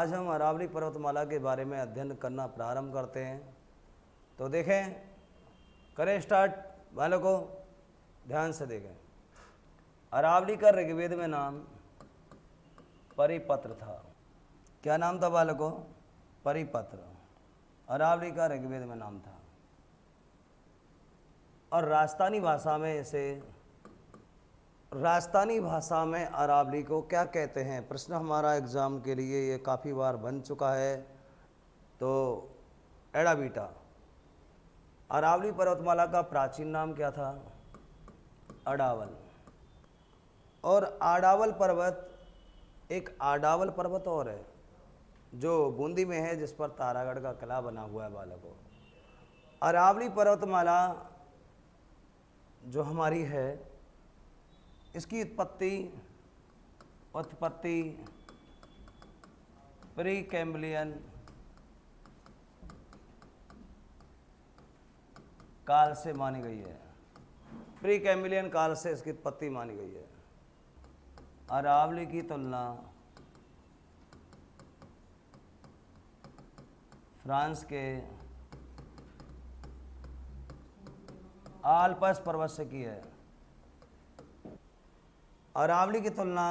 आज हम अरावली पर्वतमाला के बारे में अध्ययन करना प्रारंभ करते हैं। तो देखें, करें स्टार्ट। बालकों ध्यान से देखें। अरावली का ऋग्वेद में नाम परिपत्र था। क्या नाम था बालकों? परिपत्र। अरावली का ऋग्वेद में नाम था और राजस्थानी भाषा में अरावली को क्या कहते हैं? प्रश्न हमारा एग्जाम के लिए ये काफ़ी बार बन चुका है। तो एड़ा बीटा, अरावली पर्वतमाला का प्राचीन नाम क्या था? अडावल। और आडावल पर्वत, एक आडावल पर्वत और है जो बूंदी में है, जिस पर तारागढ़ का किला बना हुआ है बालकों। अरावली पर्वतमाला जो हमारी है, इसकी उत्पत्ति प्री कैम्ब्रियन काल से मानी गई है। प्री कैम्ब्रियन काल से इसकी उत्पत्ति मानी गई है। अरावली की तुलना फ्रांस के आल्प्स पर्वत से की है। अरावली की तुलना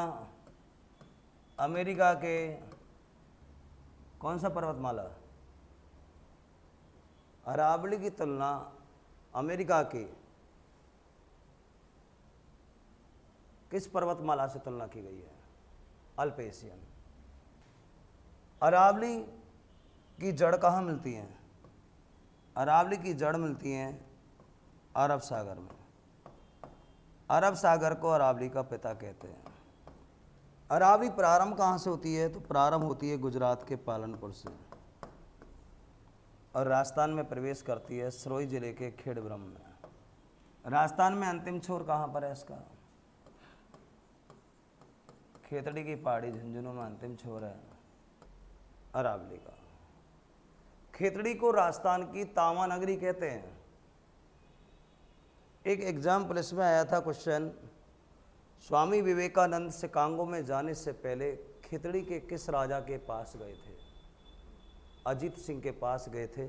अमेरिका के कौन सा पर्वतमाला? अरावली की तुलना अमेरिका की किस पर्वतमाला से तुलना की गई है? अल्पेशियन। अरावली की जड़ कहाँ मिलती है? अरावली की जड़ मिलती है अरब सागर में। अरब सागर को अरावली का पिता कहते हैं। अरावली प्रारंभ कहाँ से होती है? तो प्रारंभ होती है गुजरात के पालनपुर से और राजस्थान में प्रवेश करती है सिरोही जिले के खेड़ब्रह्म में। राजस्थान में अंतिम छोर कहाँ पर है इसका? खेतड़ी की पहाड़ी झुंझुनू में अंतिम छोर है अरावली का। खेतड़ी को राजस्थान की तावा नगरी कहते हैं। एक एग्जाम पुलिस में आया था क्वेश्चन, स्वामी विवेकानंद शिकागो में जाने से पहले खेतड़ी के किस राजा के पास गए थे? अजीत सिंह के पास गए थे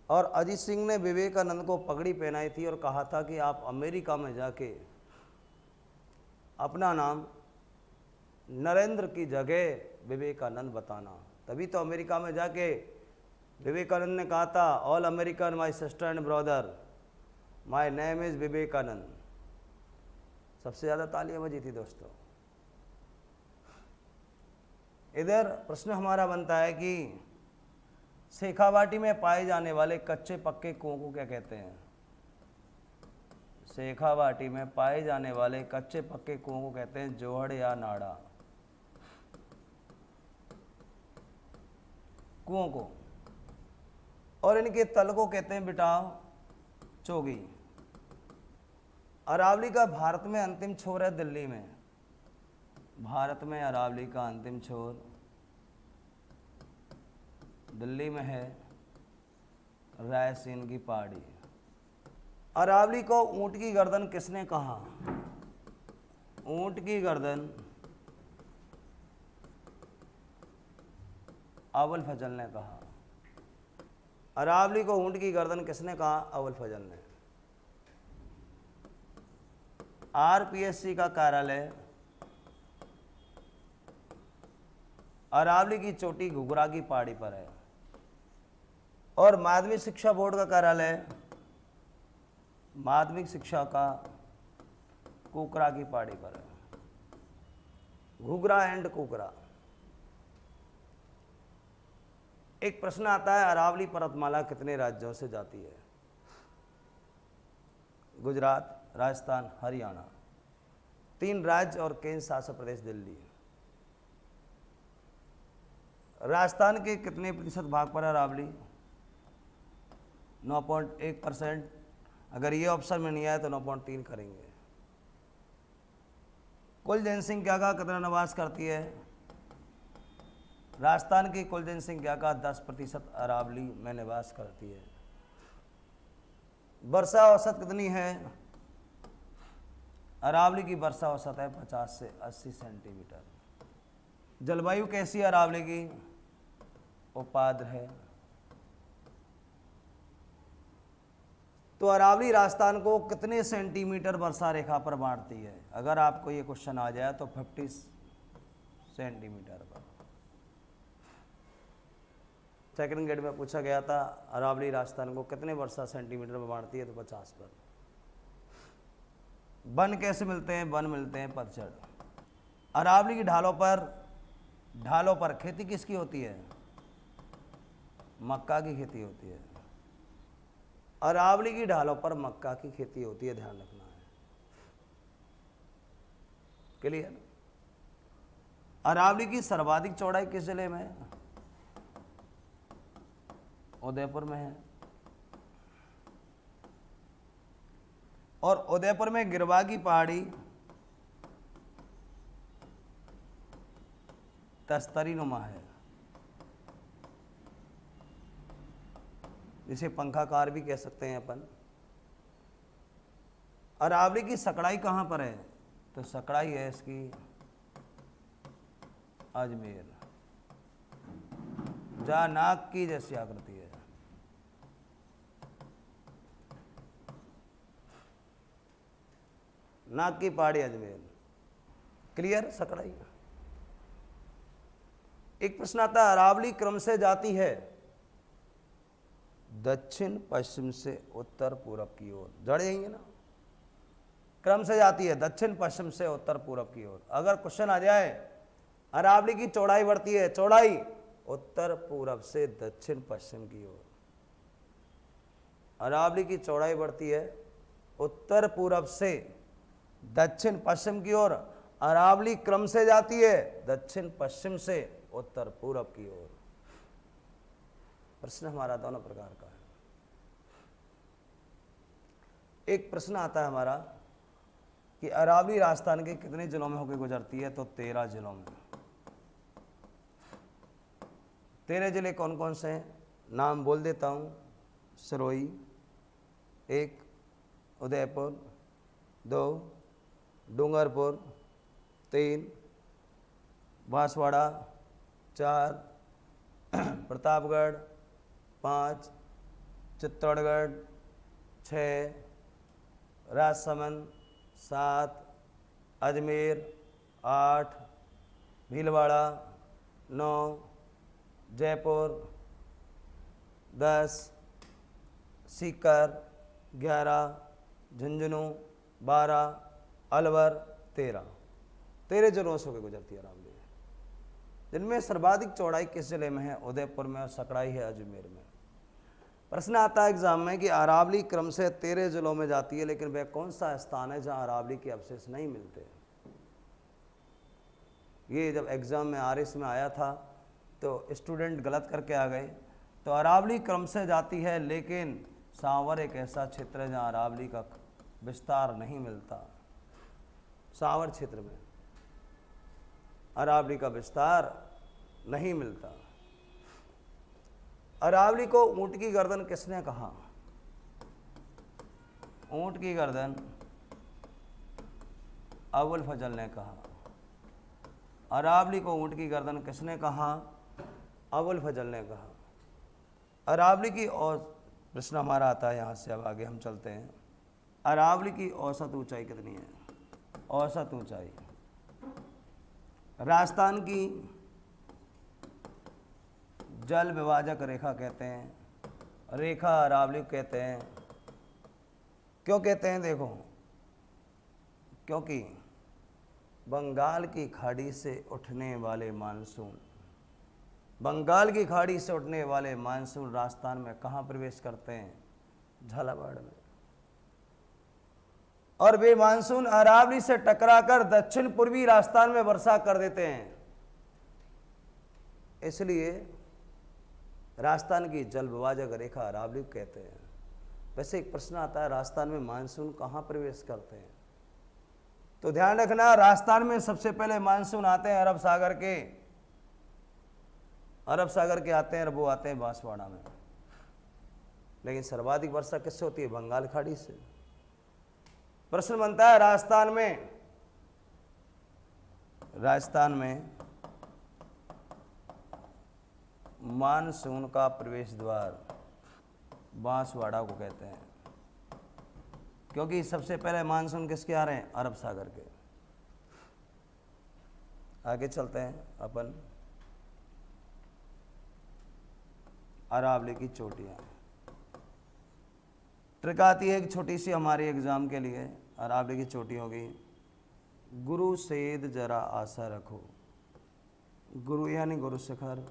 और अजीत सिंह ने विवेकानंद को पगड़ी पहनाई थी और कहा था कि आप अमेरिका में जाके अपना नाम नरेंद्र की जगह विवेकानंद बताना। तभी तो अमेरिका में जाके विवेकानंद ने कहा था, all American my sister and brother, my name is Vivekananda. सबसे ज़्यादा तालियां बजी थी दोस्तों। इधर प्रश्न हमारा बनता है कि शेखावाटी में पाए जाने वाले कच्चे पक्के कुओं को क्या कहते हैं? शेखावाटी में पाए जाने वाले कच्चे पक्के कुओं को कहते हैं जोहड़ या नाड़ा। कुओं को, और इनके तल को कहते हैं बिटाव चोगी। अरावली का भारत में अंतिम छोर है दिल्ली में। भारत में अरावली का अंतिम छोर दिल्ली में है, रायसीन की पहाड़ी। अरावली को ऊंट की गर्दन किसने कहा? ऊंट की गर्दन अबुल फजल ने कहा। अरावली को ऊंट की गर्दन किसने कहा? अबुल फजल ने। आरपीएससी का कार्यालय अरावली की चोटी घुघरा की पहाड़ी पर है और माध्यमिक शिक्षा बोर्ड का कार्यालय माध्यमिक शिक्षा का कुकरा की पहाड़ी पर है। घुघरा एंड कुकरा। एक प्रश्न आता है, अरावली पर्वतमाला कितने राज्यों से जाती है? गुजरात, राजस्थान, हरियाणा। 3 राज्य और केंद्र शासित प्रदेश दिल्ली। राजस्थान के कितने प्रतिशत भाग पर है अरावली? 9.1%। अगर ये ऑप्शन में नहीं आया तो 9.3 करेंगे। कुल जनसंख्या का कितना निवास करती है? राजस्थान की कुल जनसंख्या का 10% अरावली में निवास करती है। वर्षा औसत कितनी है? अरावली की वर्षा औसत है 50 से 80 सेंटीमीटर। जलवायु कैसी है अरावली की? उपाद्र है। तो अरावली राजस्थान को कितने सेंटीमीटर वर्षा रेखा पर बांटती है? अगर आपको ये क्वेश्चन आ जाए तो 50 सेंटीमीटर पर। सेकंड ग्रेड में पूछा गया था अरावली राजस्थान को कितने वर्षा सेंटीमीटर पर बांटती है, तो 50 पर। वन कैसे मिलते हैं? वन मिलते हैं पतझड़। अरावली की ढालों पर खेती किसकी होती है? मक्का की खेती होती है। अरावली की ढालों पर मक्का की खेती होती है, ध्यान रखना है। क्लियर? अरावली की सर्वाधिक चौड़ाई किस जिले में है? उदयपुर में है। और उदयपुर में गिरवा की पहाड़ी तस्तरी नुमा है, जिसे पंखाकार भी कह सकते हैं अपन। अरावली की सकड़ाई कहां पर है? तो सकड़ाई है इसकी अजमेर, जहां नाक की जैसी आकृति है। नाक की पहाड़ी अजमेर। क्लियर? सकड़ाई। एक प्रश्न आता है अरावली क्रम से जाती है दक्षिण पश्चिम से उत्तर पूर्व की ओर। जड़ जाएंगे ना, क्रम से जाती है दक्षिण पश्चिम से उत्तर पूर्व की ओर। अगर क्वेश्चन आ जाए अरावली की चौड़ाई बढ़ती है, चौड़ाई उत्तर पूर्व से दक्षिण पश्चिम की ओर। अरावली की चौड़ाई बढ़ती है उत्तर पूर्व से दक्षिण पश्चिम की ओर। अरावली क्रम से जाती है दक्षिण पश्चिम से उत्तर पूर्व की ओर। प्रश्न हमारा दोनों प्रकार का है। एक प्रश्न आता है हमारा कि अरावली राजस्थान के कितने जिलों में होकर गुजरती है? तो 13 जिलों में। 13 जिले कौन कौन से हैं? नाम बोल देता हूं। सिरोही 1, उदयपुर 2, डूंगरपुर 3, बांसवाड़ा 4, प्रतापगढ़ 5, चित्तौड़गढ़ 6, राजसमंद 7, अजमेर 8, भीलवाड़ा 9, जयपुर 10, सीकर 11, झुंझुनू 12, अलवर 13 जिलों से होकर गुजरती है अरावली। जिनमें सर्वाधिक चौड़ाई किस जिले में है? उदयपुर में। और सकड़ाई है अजमेर में। प्रश्न आता है एग्जाम में कि अरावली क्रम से 13 जिलों में जाती है, लेकिन वह कौन सा स्थान है जहां अरावली के अवशेष नहीं मिलते? ये जब एग्जाम में आरएस में आया था तो स्टूडेंट गलत करके आ गए। तो अरावली क्रम से जाती है, लेकिन सांवर एक ऐसा क्षेत्र है जहां अरावली का विस्तार नहीं मिलता। सांवर क्षेत्र में अरावली का विस्तार नहीं मिलता। अरावली को ऊंट की गर्दन किसने कहा? ऊंट की गर्दन अबुल फजल ने कहा। अरावली को ऊंट की गर्दन किसने कहा? अबुल फजल ने कहा। अरावली की और प्रश्न हमारा आता है, यहाँ से अब आगे हम चलते हैं। अरावली की औसत ऊंचाई कितनी है? औसत ऊंचाई राजस्थान की जल विभाजक रेखा कहते हैं, रेखा अरावली कहते हैं। क्यों कहते हैं? देखो, क्योंकि बंगाल की खाड़ी से उठने वाले मानसून, बंगाल की खाड़ी से उठने वाले मानसून राजस्थान में कहाँ प्रवेश करते हैं? झालावाड़ में। और वे मानसून अरावली से टकराकर दक्षिण पूर्वी राजस्थान में वर्षा कर देते हैं। इसलिए राजस्थान की जल विभाजक रेखा अरावली कहते हैं। वैसे एक प्रश्न आता है राजस्थान में मानसून कहाँ प्रवेश करते हैं? तो ध्यान रखना, राजस्थान में सबसे पहले मानसून आते हैं अरब सागर के, आते हैं और वो आते हैं बांसवाड़ा में। लेकिन सर्वाधिक वर्षा किससे होती है? बंगाल खाड़ी से। प्रश्न बनता है राजस्थान में मानसून का प्रवेश द्वार बांसवाड़ा को कहते हैं, क्योंकि सबसे पहले मानसून किसके आ रहे हैं? अरब सागर के। आगे चलते हैं अपन। अरावली की चोटियाँ। ट्रिक आती है एक छोटी सी हमारे एग्जाम के लिए अरावली की चोटियों की। गुरु सेध जरा आशा रखो। गुरु यानी गुरु शिखर,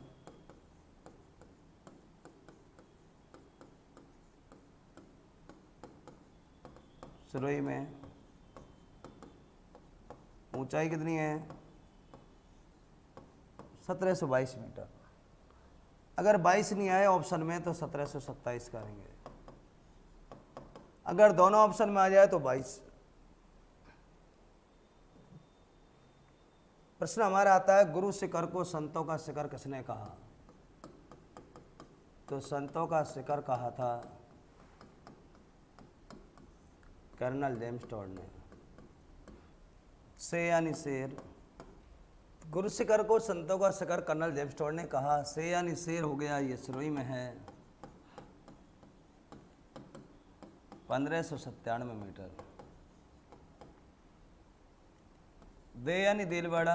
सिरोही में ऊंचाई कितनी है? 1722 मीटर। अगर 22 नहीं आए ऑप्शन में तो 1727 करेंगे, अगर दोनों ऑप्शन में आ जाए तो 22। प्रश्न हमारा आता है गुरु शिखर को संतों का शिखर किसने कहा? तो संतों का शिखर कहा था कर्नल जेम्स टॉड ने। से यानी शेर। गुरु शिखर को संतों का शिखर कर्नल जेम्स टॉड ने कहा। से यानी शेर हो गया, ये सिरोही में है, 1597 मीटर। दे यानी देलवाड़ा,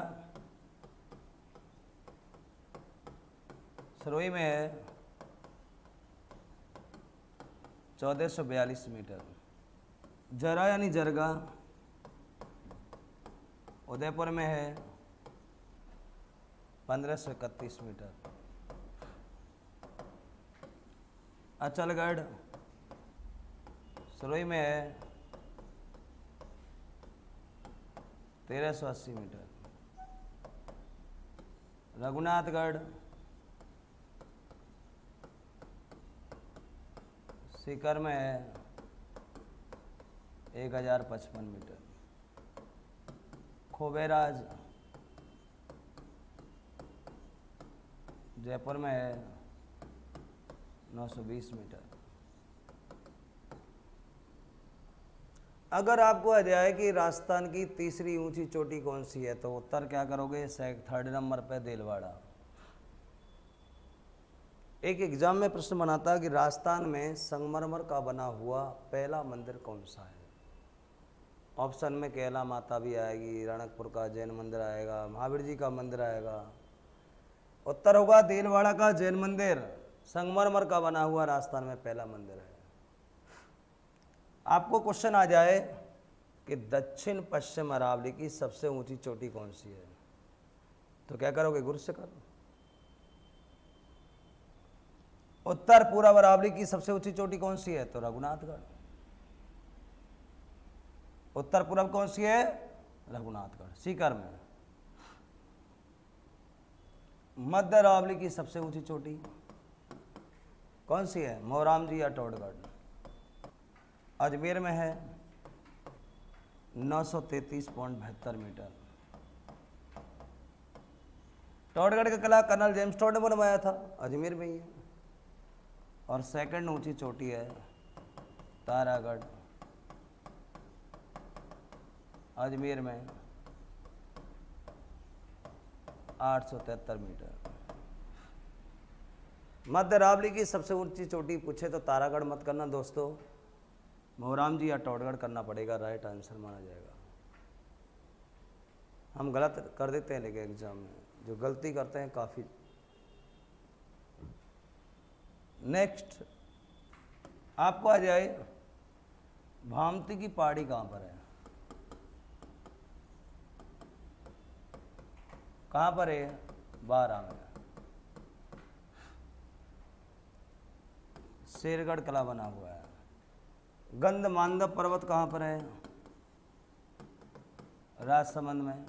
सिरोही में है, 1442 मीटर। जरा यानी जरगा, उदयपुर में है, 1531 मीटर। अचलगढ़ सिरोही में है, 1380 मीटर। रघुनाथगढ़ सीकर में है, 1055 मीटर। खोबेराज जयपुर में है, 920 मीटर। अगर आपको आ जाए कि राजस्थान की तीसरी ऊंची चोटी कौन सी है तो उत्तर क्या करोगे? 3rd नंबर पे देलवाड़ा। एक एग्जाम में प्रश्न बनाता है कि राजस्थान में संगमरमर का बना हुआ पहला मंदिर कौन सा है? ऑप्शन में कैला माता भी आएगी, रणकपुर का जैन मंदिर आएगा, महावीर जी का मंदिर आएगा। उत्तर होगा देलवाड़ा का जैन मंदिर, संगमरमर का बना हुआ राजस्थान में पहला मंदिर है। आपको क्वेश्चन आ जाए कि दक्षिण पश्चिम अरावली की सबसे ऊंची चोटी कौन सी है तो क्या करोगे? गुरु शिखर। उत्तर पूर्व अरावली की सबसे ऊंची चोटी कौन सी है तो रघुनाथगढ़। उत्तर पूर्व कौन सी है? रघुनाथगढ़ सीकर में। मध्य अरावली की सबसे ऊंची चोटी कौन सी है? मोहराम जी या टोडगढ़। अजमेर में है, 933.72 मीटर। टोडगढ़ का किला कर्नल जेम्स टॉड ने बनवाया था, अजमेर में ही है। और सेकंड ऊंची चोटी है तारागढ़, अजमेर में, 873 मीटर। मध्य अरावली की सबसे ऊंची चोटी पूछे तो तारागढ़ मत करना दोस्तों, मोहराम जी या टोडगढ़ करना पड़ेगा, राइट आंसर माना जाएगा। हम गलत कर देते हैं लेकिन एग्जाम में जो गलती करते हैं काफ़ी। नेक्स्ट आपको आ जाए भामती की पहाड़ी कहाँ पर है? कहाँ पर है? बारह में। शेरगढ़ किला बना हुआ है। गंधमार्दव पर्वत कहाँ पर है? राजसमंद में।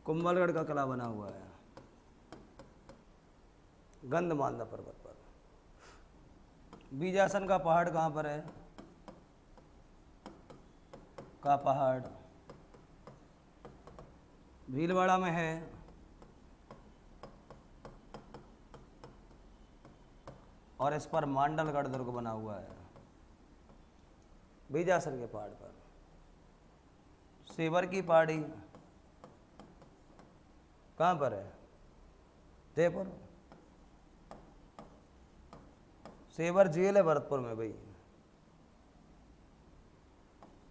कुंभलगढ़ का किला बना हुआ है गंधमार्दव पर्वत पर। बीजासन का पहाड़ कहाँ पर है? का पहाड़ भीलवाड़ा में है। और इस पर मांडलगढ़ दुर्ग बना हुआ है बीजासन के पहाड़ पर। सेवर की पहाड़ी कहाँ पर है? जयपुर। सेवर झील है भरतपुर में भाई।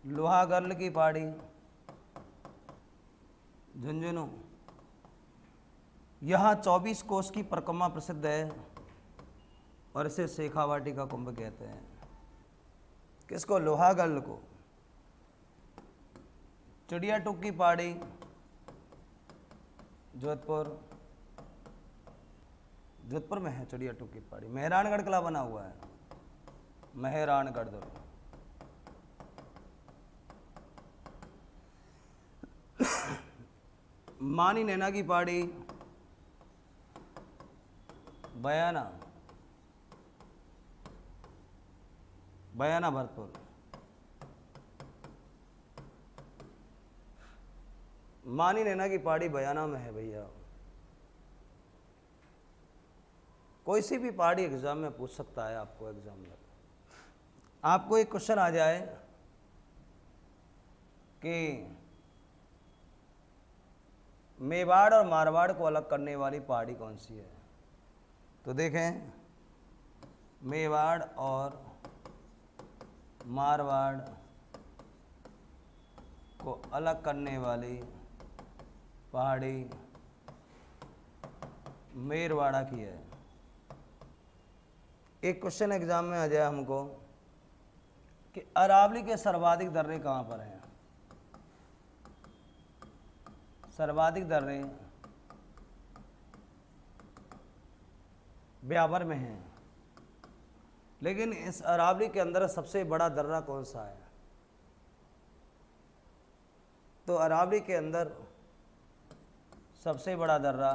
लोहागर्ल की पहाड़ी झुंझुनू। यहाँ 24 कोस की परिक्रमा प्रसिद्ध है और इसे शेखावाटी का कुंभ कहते हैं। किसको? लोहागर्ल को। चिड़िया टूक की पहाड़ी जोधपुर। जोधपुर में है चिड़िया टूक की पहाड़ी। मेहरानगढ़ किला बना हुआ है, मेहरानगढ़। मानी नैना की पहाड़ी बयाना, बयाना भरतपुर। मानी नैना की पहाड़ी बयाना में है भैया। कोई सी भी पहाड़ी एग्जाम में पूछ सकता है आपको। एग्जाम में आपको एक क्वेश्चन आ जाए कि मेवाड़ और मारवाड़ को अलग करने वाली पहाड़ी कौन सी है, तो देखें, मेवाड़ और मारवाड़ को अलग करने वाली पहाड़ी मेरवाड़ा की है। एक क्वेश्चन एग्जाम में आ जाए हमको कि अरावली के सर्वाधिक दर्रे कहाँ पर हैं? सर्वाधिक दर्रे ब्यावर में हैं, लेकिन इस अरावली के अंदर सबसे बड़ा दर्रा कौन सा है? तो अरावली के अंदर सबसे बड़ा दर्रा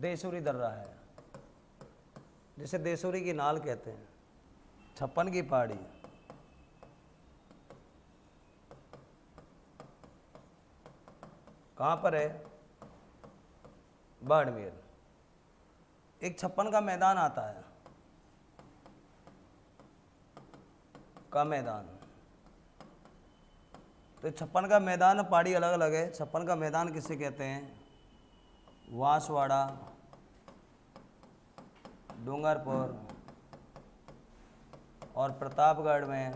देसूरी दर्रा है, जिसे देसूरी की नाल कहते हैं। 56 की पहाड़ी कहाँ पर है? बाड़मेर। एक 56 का मैदान आता है, का मैदान। तो 56 का मैदान पहाड़ी अलग अलग है। 56 का मैदान किसे कहते हैं? वांसवाड़ा, डूंगरपुर और प्रतापगढ़ में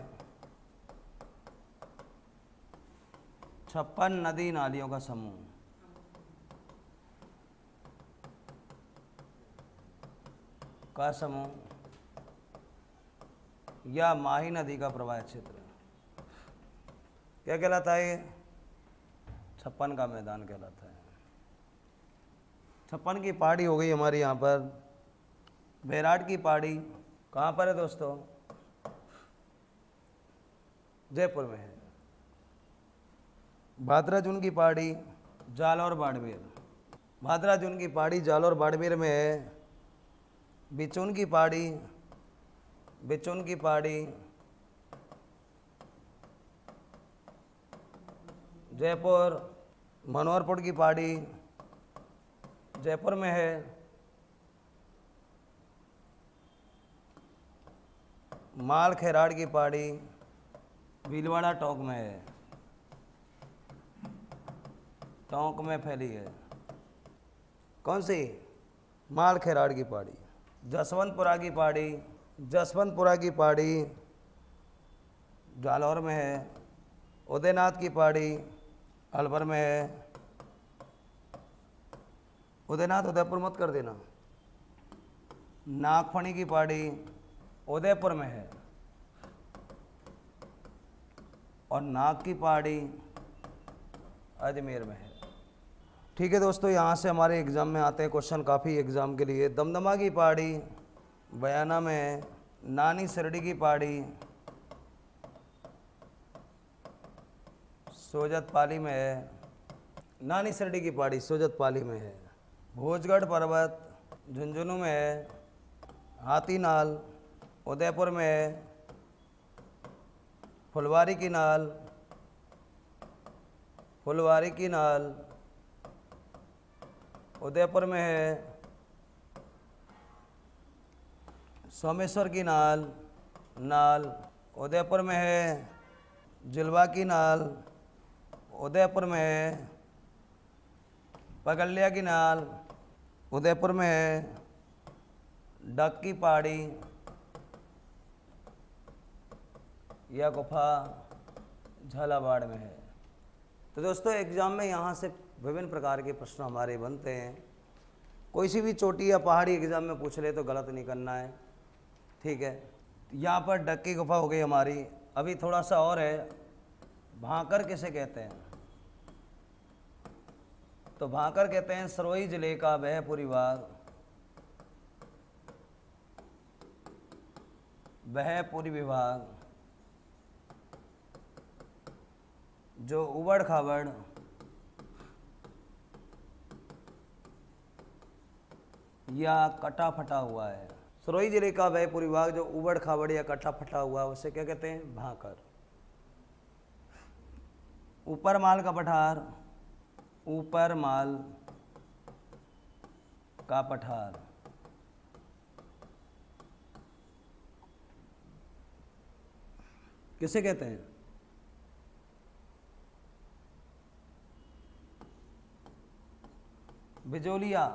56 नदी नालियों का समूह। का समूह या माही नदी का प्रवाह क्षेत्र क्या कहलाता है? 56 का मैदान कहलाता है। 56 की पहाड़ी हो गई हमारी यहाँ पर। बैराट की पहाड़ी कहाँ पर है दोस्तों? जयपुर में है। भादराजून की पहाड़ी जालौर बाड़मेर। भादराजून की पहाड़ी जालौर बाड़मेर में है। बिचून की पहाड़ी, बिचून की पहाड़ी जयपुर। मनोहरपुर की पहाड़ी जयपुर में है। माल खेराड़ की पहाड़ी भीलवाड़ा टोंक में है, टोंक में फैली है। कौन सी? माल खेराड़ की पहाड़ी। जसवंतपुरा की पहाड़ी, जसवंतपुरा की पहाड़ी जालौर में है। उदयनाथ की पहाड़ी अलवर में है। उदयनाथ उदयपुर मत कर देना। नागफणी की पहाड़ी उदयपुर में है और नाग की पहाड़ी अजमेर में है। ठीक है दोस्तों, यहाँ से हमारे एग्ज़ाम में आते हैं क्वेश्चन काफ़ी एग्ज़ाम के लिए। दमदमा की पहाड़ी बयाना में है। नानी सरडी की पहाड़ी सोजत पाली में है। नानी सरडी की पहाड़ी सोजत पाली में है। भोजगढ़ पर्वत झुंझुनू में है। हाथीनाल उदयपुर में है। फुलवारी की नाल, फुलवारी की नाल उदयपुर में है। सोमेश्वर की नाल, नाल उदयपुर में है। जिलवा की नाल उदयपुर में है। पगलिया की नाल उदयपुर में है। डक की पहाड़ी या गुफा झालावाड़ में है। तो दोस्तों एग्जाम में यहाँ से विभिन्न प्रकार के प्रश्न हमारे बनते हैं। कोई सी भी चोटी या पहाड़ी एग्जाम में पूछ ले तो गलत नहीं करना है, ठीक है। यहाँ पर डक की गुफा हो गई हमारी। अभी थोड़ा सा और है, भांकर किसे कहते हैं? तो भांकर कहते हैं सिरोही जिले का वह पूरी भाग, वह पूरी विभाग जो उबड़ खाबड़ या कटा फटा हुआ है। सिरोही जिले का वह पूरी भाग जो उबड़ खाबड़ या कटा फटा हुआ है उसे क्या कहते हैं? भांकर। ऊपर माल का पठार, ऊपर माल का पठार किसे कहते हैं? बिजोलिया।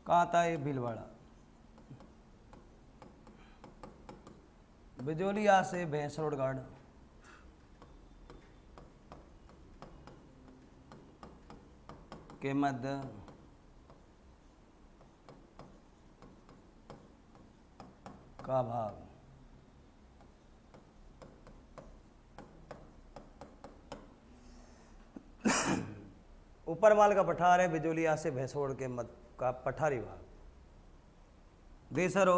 कहाँ आता है? भीलवाड़ा। बिजोलिया से भैंसरोडगढ़ के मध्य का भाग ऊपर माल का पठार है। बिजोलिया से भैंसरोड के मध्य का पठारी भाग। देसरो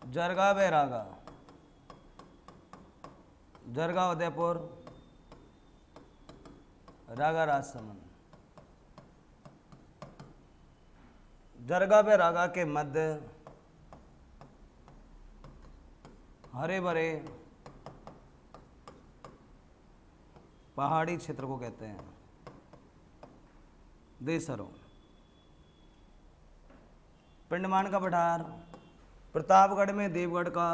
जरगा बैरागा, जरगा उदयपुर, रागा राजसमंद। जरगा बैरागा के मध्य हरे भरे पहाड़ी क्षेत्र को कहते हैं देसरो। पिंडमान का पठार प्रतापगढ़ में देवगढ़ का,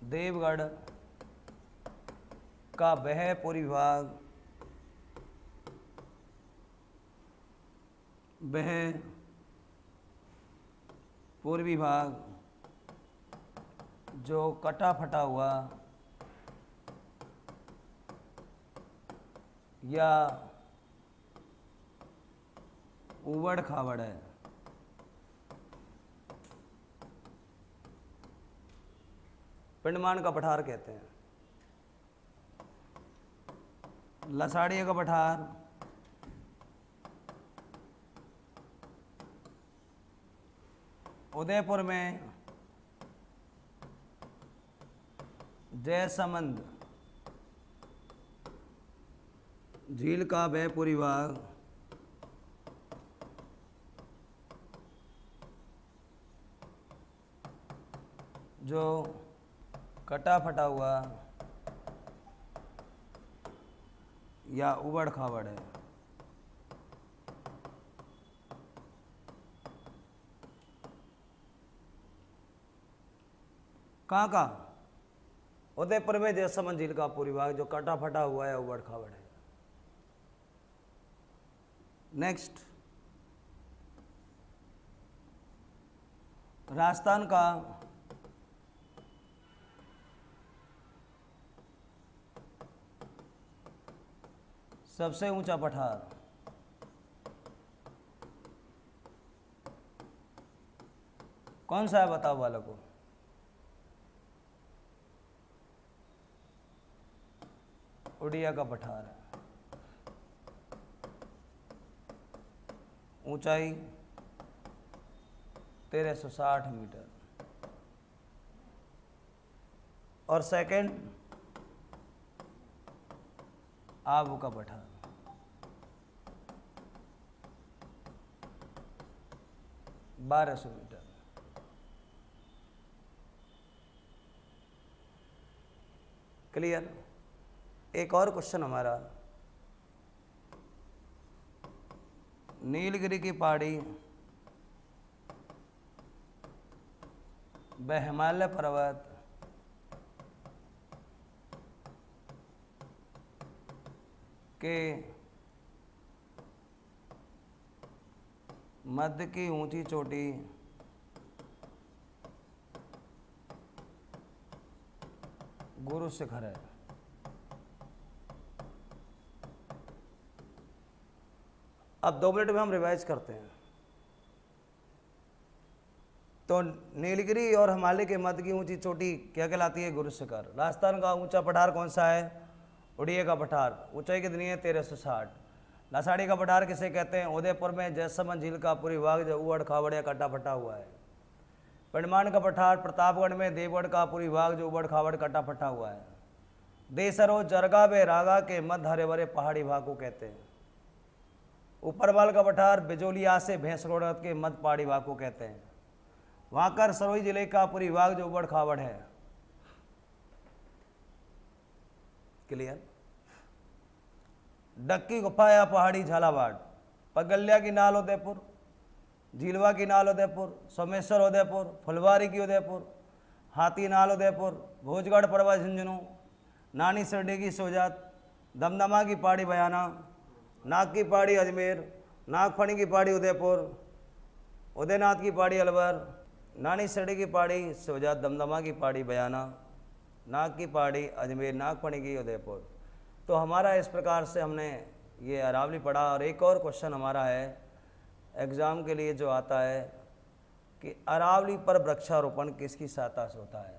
देवगढ़ का वह पूर्वी भाग, वह पूर्वी भाग जो कटा फटा हुआ या उबड़ खाबड़ है। पिंडमान का पठार कहते हैं। लसाड़िया का पठार उदयपुर में जयसमंद झील का वह पूरी भाग, जो कटा फटा हुआ या उबड़ खाबड़ है। कहाँ का? उदयपुर में जयसमंद झील का पूरी भाग जो कटा फटा हुआ है, उबड़ खाबड़ है। नेक्स्ट, राजस्थान का सबसे ऊंचा पठार कौन सा है? बताओ वालों को। उड़िया का पठार है। ऊंचाई 1360 मीटर। और सेकंड आबू का पठार 1200 मीटर। क्लियर? एक और क्वेश्चन हमारा, नीलगिरी की पहाड़ी वह हिमालय पर्वत के मध्य की ऊंची चोटी गुरु शिखर है। अब 2 मिनट में हम रिवाइज करते हैं। तो नीलगिरी और हिमालय के मध्य की ऊंची चोटी क्या कहलाती है? गुरु शिखर। राजस्थान का ऊंचा पठार कौन सा है? उड़िया का पठार। ऊंचाई कितनी है? 1360। लासाड़ी का पठार किसे कहते हैं? उदयपुर में जैसमंद झील का पूरी भाग जो उबड़ खाबड़ या कटा फटा हुआ है। पंडमान का पठार प्रतापगढ़ में देवगढ़ का पूरी भाग जो उबड़ खाबड़ कटा फटा हुआ है। देसरो जरगा व रागा के मध्य हरे भरे पहाड़ी भाग को कहते हैं। ऊपरवाल का पठार बिजोलिया से भैंसरोड के मध्य पहाड़ी भाग को कहते हैं। वांकर सरोही जिले का पूरी भाग जो उबड़ खाबड़ है। क्लियर? डक्की गुफा या पहाड़ी झालावाड़, पगल्या की नाल उदयपुर, झीलवा की नाल उदयपुर, सोमेश्वर उदयपुर, फुलवारी की उदयपुर, हाथी नाल उदयपुर, भोजगढ़ पर्वत झुंझुनू, नानी सरडे की सोजात, दमदमा की पहाड़ी बयाना, नाग की पहाड़ी अजमेर, नागफणी की पहाड़ी उदयपुर, उदयनाथ की पहाड़ी अलवर, नानी सरडे की पहाड़ी सोजात, दमदमा की पहाड़ी बयाना, नाग की पहाड़ी अजमेर, नागफणी की उदयपुर। तो हमारा इस प्रकार से हमने ये अरावली पढ़ा। और एक और क्वेश्चन हमारा है एग्ज़ाम के लिए जो आता है कि अरावली पर वृक्षारोपण किसकी सहायता से होता है?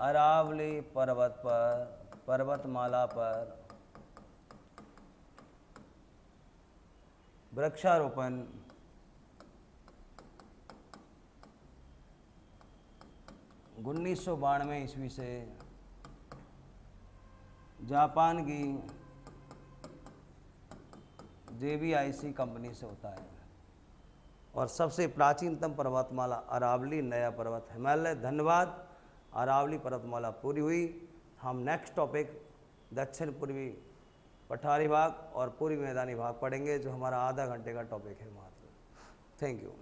अरावली पर्वत पर, पर्वतमाला पर वृक्षारोपण उन्नीस सौ 92 ईस्वी से जापान की JBIC कंपनी से होता है। और सबसे प्राचीनतम पर्वतमाला अरावली, नया पर्वत हिमालय। धन्यवाद। अरावली पर्वतमाला पूरी हुई। हम नेक्स्ट टॉपिक दक्षिण पूर्वी पठारी भाग और पूर्वी मैदानी भाग पढ़ेंगे, जो हमारा आधा घंटे का टॉपिक है मात्र। Thank you.